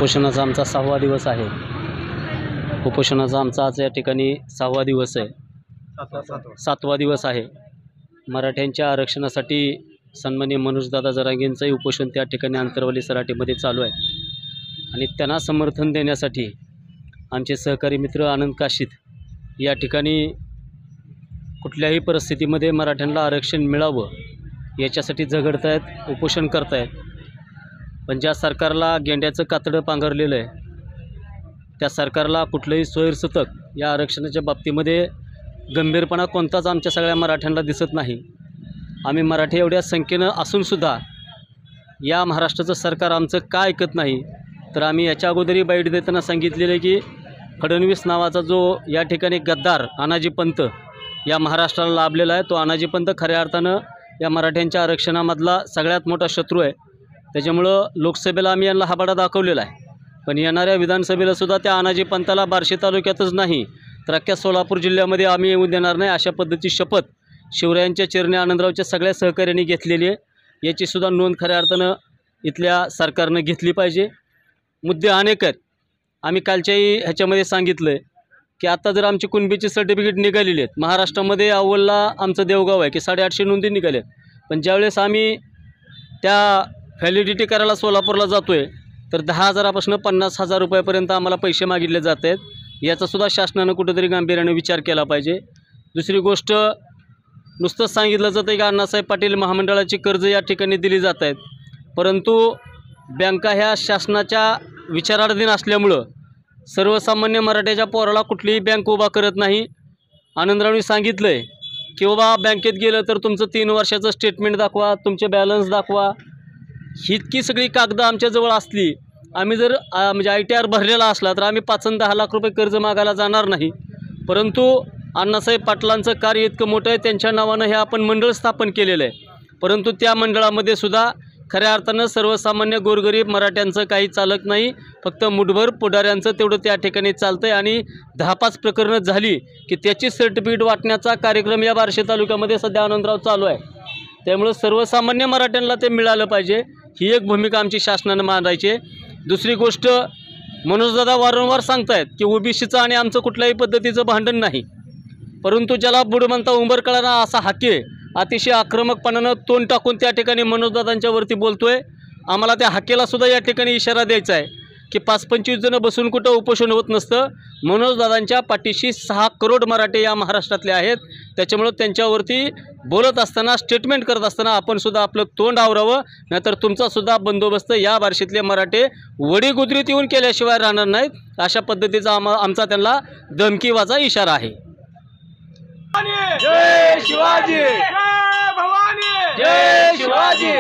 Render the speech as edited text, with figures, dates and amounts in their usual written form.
उपोषणाचा आमचा 6वा दिवस आहे। उपोषणाचा आमचा आज या ठिकाणी 6वा दिवस आहे, 7वा दिवस आहे। मराठ्यांच्या आरक्षणासाठी सन्माननीय मनोजदादा जरांगेंचंही उपोषण त्या ठिकाणी अंतरवली सराटीमध्ये चालू आहे आणि त्यांना समर्थन देण्यासाठी आमचे सहकारी मित्र आनंद काशीद या ठिकाणी कुठल्याही परिस्थितीमध्ये मराठ्यांना आरक्षण मिळावं याच्यासाठी झगडत आहेत, उपोषण करत आहेत। पण ज्या सरकारला गेंड्याचं कातडं पांघरलेलं आहे त्या सरकारला कुठलंही सोयीसुतक या आरक्षणाच्या बाबतीमध्ये गंभीरपणा कोणताच आमच्या सगळ्या मराठ्यांना दिसत नाही। आम्ही मराठी एवढ्या संख्येनं असूनसुद्धा या महाराष्ट्राचं सरकार आमचं का ऐकत नाही, तर आम्ही याच्या अगोदरही बाईट देताना सांगितलेलं आहे की फडणवीस नावाचा जो या ठिकाणी गद्दार अनाजी पंत या महाराष्ट्राला लाभलेला आहे, तो अनाजी पंत खऱ्या अर्थानं या मराठ्यांच्या आरक्षणामधला सगळ्यात मोठा शत्रू आहे। त्याच्यामुळं लोकसभेला आम्ही यांना हाबाडा दाखवलेला आहे, पण येणाऱ्या विधानसभेलासुद्धा त्या अनाजी पंताला बार्शी तालुक्यातच नाही तर अख्ख्या सोलापूर जिल्ह्यामध्ये आम्ही येऊ देणार नाही, अशा पद्धतीची शपथ शिवरायांच्या चरणी आनंदरावच्या सगळ्या सहकार्याने घेतलेली आहे। याचीसुद्धा नोंद खऱ्या अर्थानं इथल्या सरकारनं घेतली पाहिजे। मुद्दे अनेक आहेत। आम्ही कालच्याही ह्याच्यामध्ये सांगितलं आहे की आता जर आमची कुणबीची सर्टिफिकेट निघालेली आहेत, महाराष्ट्रामध्ये अव्वलला आमचं देवगाव आहे की 850 नोंदी निघाल्या आहेत, पण ज्यावेळेस आम्ही त्या व्हॅलिडिटी करायला सोलापूरला जातो आहे तर 10,000पासून 50,000 रुपयापर्यंत आम्हाला पैसे मागितले जात आहेत। याचासुद्धा शासनानं कुठंतरी गांभीर्याने विचार केला पाहिजे। दुसरी गोष्ट, नुसतंच सांगितलं जातं की अण्णासाहेब पाटील महामंडळाची कर्ज या ठिकाणी दिली जात आहेत, परंतु बँका ह्या शासनाच्या विचाराधीन असल्यामुळं सर्वसामान्य मराठ्याच्या पोराला कुठलीही बँक उभा करत नाही। आनंदरावनी सांगितलं आहे की बाबा बँकेत गेलं तर तुमचं 3 वर्षाचं स्टेटमेंट दाखवा, तुमचे बॅलन्स दाखवा। इतकी सगळी कागदं आमच्याजवळ असली, आम्ही जर म्हणजे ITR भरलेला असला तर आम्ही 5 आणि 10 लाख रुपये कर्ज मागायला जाणार नाही। परंतु अण्णासाहेब पाटलांचं कार्य इतकं मोठं आहे, त्यांच्या नावानं हे आपण मंडळ स्थापन केलेलं आहे, परंतु त्या मंडळामध्ये सुद्धा खऱ्या अर्थानं सर्वसामान्य गोरगरीब मराठ्यांचं काही चालत नाही, फक्त मुठभर पुढाऱ्यांचं तेवढं त्या ठिकाणी चालतं आहे। आणि 10-5 प्रकरणं झाली की त्याची सर्टिफिकेट वाटण्याचा कार्यक्रम या बार्शी तालुक्यामध्ये सध्या आनंदराव चालू आहे। त्यामुळं सर्वसामान्य मराठ्यांना ते मिळालं पाहिजे, ही एक भूमिका आमची शासनानं मांडायची आहे। दुसरी गोष्ट, मनोजदादा वारंवार सांगतायत की ओबीसीचं आणि आमचं कुठल्याही पद्धतीचं भांडण नाही, परंतु ज्याला बुडमंता उंबर कळाना असा हाके अतिशय आक्रमकपणानं तोंड टाकून त्या ठिकाणी मनोजदादांच्या वरती बोलतोय। आम्हाला त्या हाकेला सुद्धा या ठिकाणी इशारा द्यायचा आहे की 5-25 जण बसून कुठं उपोषण होत नसतं। मनोजदादांच्या पाठीशी 6 करोड मराठे या महाराष्ट्रातले आहेत, त्याच्यामुळं त्यांच्यावरती बोलत असताना, स्टेटमेंट करत असताना आपण सुद्धा आपलं तोंड आवरावं, नाहीतर तुमचा सुद्धा बंदोबस्त या बार्शीतले मराठे वडीगुद्रीत येऊन केल्याशिवाय राहणार नाहीत, अशा पद्धतीचा आमचा त्यांना धमकीवाचा इशारा आहे। जय शिवाजी, जय भवानी, जय शिवाजी।